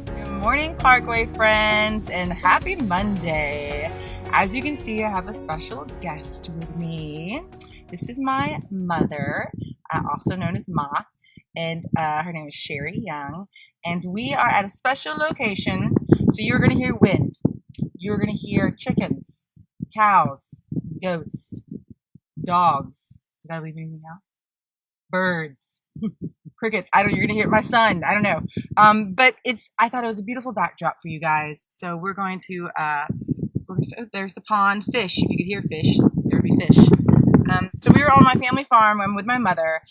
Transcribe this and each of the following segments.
Good morning, Parkway friends, and happy Monday. As you can see, I have a special guest with me. This is my mother, also known as Ma, and her name is Sherri Young. And we are at a special location, so you're going to hear wind. You're going to hear chickens, cows, goats, dogs. Did I leave anything out? Birds. Crickets. You're gonna hear my son. I don't know. But I thought it was a beautiful backdrop for you guys. So there's the pond, fish. If you could hear fish, there'd be fish. So we were on my family farm. I'm with my mother,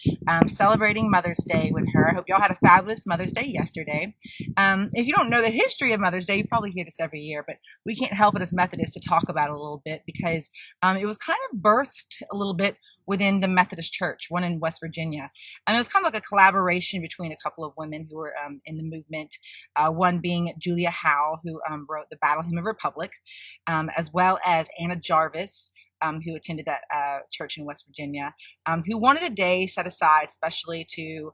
celebrating Mother's Day with her. I hope y'all had a fabulous Mother's Day yesterday. If you don't know the history of Mother's Day, you probably hear this every year, but we can't help it as Methodists to talk about it a little bit because it was kind of birthed a little bit within the Methodist Church, one in West Virginia. And it was kind of like a collaboration between a couple of women who were in the movement, one being Julia Howe, who wrote the Battle Hymn of Republic, as well as Anna Jarvis, who attended that church in West Virginia, who wanted a day set aside especially to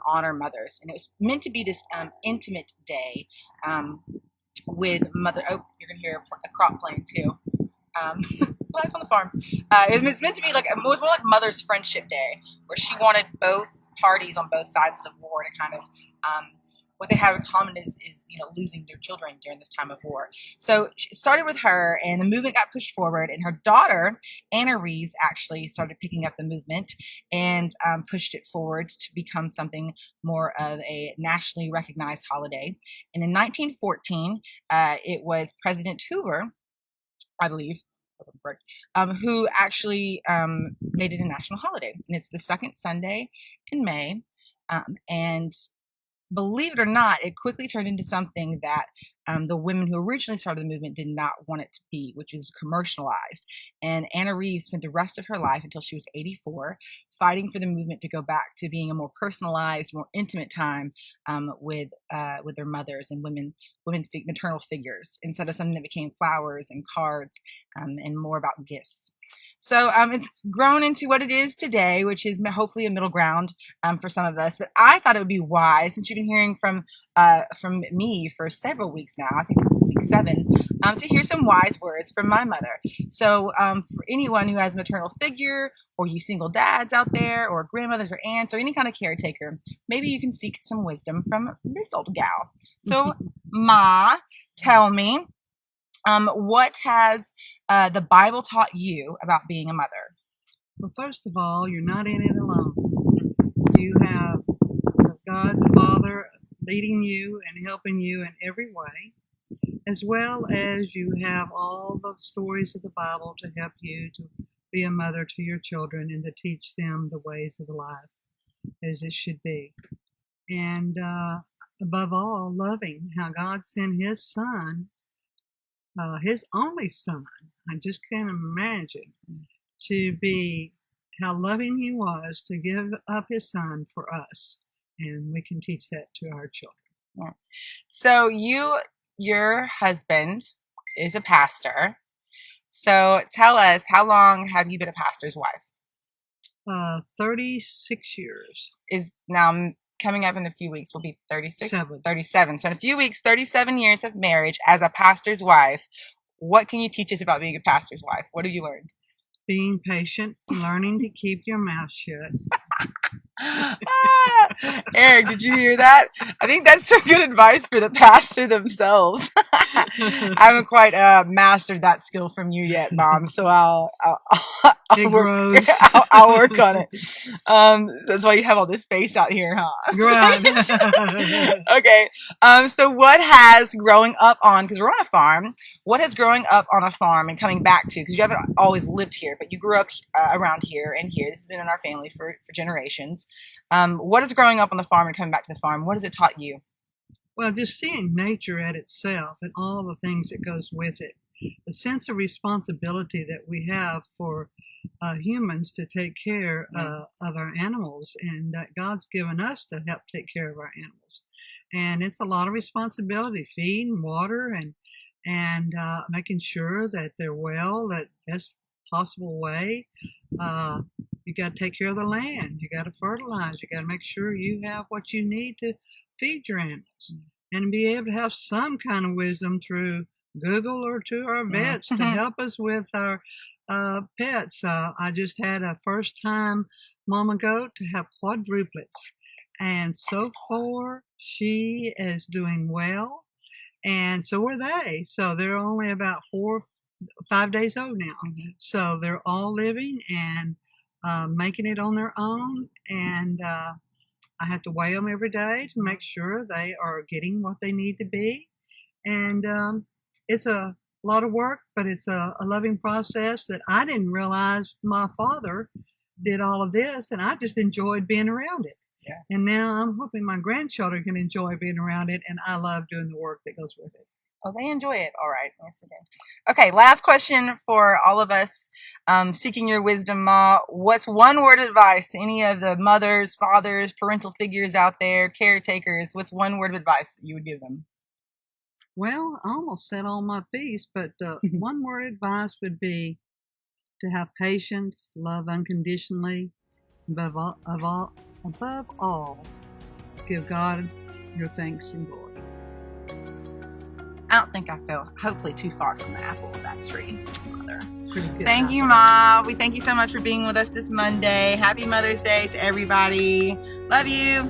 honor mothers. And it was meant to be this intimate day with mother. Oh, you're going to hear a crop playing too. Life on the farm. It's meant to be it was more like Mother's Friendship Day, where she wanted both parties on both sides of the war to kind of what they have in common is losing their children during this time of war. So it started with her, and the movement got pushed forward, and her daughter Anna Reeves actually started picking up the movement and pushed it forward to become something more of a nationally recognized holiday. And in 1914, it was President Hoover, I believe, who actually made it a national holiday, and it's the second Sunday in May, and believe it or not, it quickly turned into something that the women who originally started the movement did not want it to be, which was commercialized. And Anna Reeves spent the rest of her life until she was 84 fighting for the movement to go back to being a more personalized, more intimate time with their mothers and maternal figures, instead of something that became flowers and cards and more about gifts. So it's grown into what it is today, which is hopefully a middle ground for some of us. But I thought it would be wise, since you've been hearing from me for several weeks now, I think this is week 7, to hear some wise words from my mother. So for anyone who has a maternal figure, or you single dads out there, or grandmothers or aunts, or any kind of caretaker, maybe you can seek some wisdom from this old gal. So Ma, tell me, what has the Bible taught you about being a mother? Well, first of all, you're not in it alone. You have God the Father leading you and helping you in every way, as well as you have all the stories of the Bible to help you to be a mother to your children and to teach them the ways of life as it should be. And above all, loving how God sent His Son, His only Son. I just can't imagine to be how loving He was to give up His Son for us. And we can teach that to our children. Yeah. So your husband is a pastor. So tell us, how long have you been a pastor's wife? 36 years. Is now coming up in a few weeks will be 36? 37. So in a few weeks, 37 years of marriage as a pastor's wife. What can you teach us about being a pastor's wife? What have you learned? Being patient, learning to keep your mouth shut. Eric, did you hear that? I think that's some good advice for the pastor themselves. I haven't quite mastered that skill from you yet, Mom. So I'll work on it. That's why you have all this space out here, huh? Right. Okay. So what has growing up on, because we're on a farm, what has growing up on a farm and coming back to, because you haven't always lived here, but you grew up around here and here. This has been in our family for generations. What is growing up on the farm and coming back to the farm? What has it taught you? Well, just seeing nature at itself and all the things that goes with it. The sense of responsibility that we have for humans to take care of our animals, and that God's given us to help take care of our animals. And it's a lot of responsibility, feed and water and making sure that they're well, that best possible way. You got to take care of the land. You got to fertilize. You got to make sure you have what you need to feed your animals, and be able to have some kind of wisdom through Google or to our vets to help us with our pets. I just had a first-time mama goat to have quadruplets, and so far she is doing well, and so are they. So they're only about 4 or 5 days old now. So they're all living and making it on their own, and I have to weigh them every day to make sure they are getting what they need to be. And it's a lot of work, but it's a loving process that I didn't realize my father did all of this, and I just enjoyed being around it. Yeah. And now I'm hoping my grandchildren can enjoy being around it, and I love doing the work that goes with it. Oh, they enjoy it. All right. Yes, they do. Okay, last question for all of us seeking your wisdom, Ma. What's one word of advice to any of the mothers, fathers, parental figures out there, caretakers? What's one word of advice that you would give them? Well, I almost said all my piece, but one word of advice would be to have patience, love unconditionally, above all, give God your thanks and glory. I don't think I fell, hopefully, too far from the apple of that tree, Mother. Pretty good. Thank you, Ma. We thank you so much for being with us this Monday. Happy Mother's Day to everybody. Love you.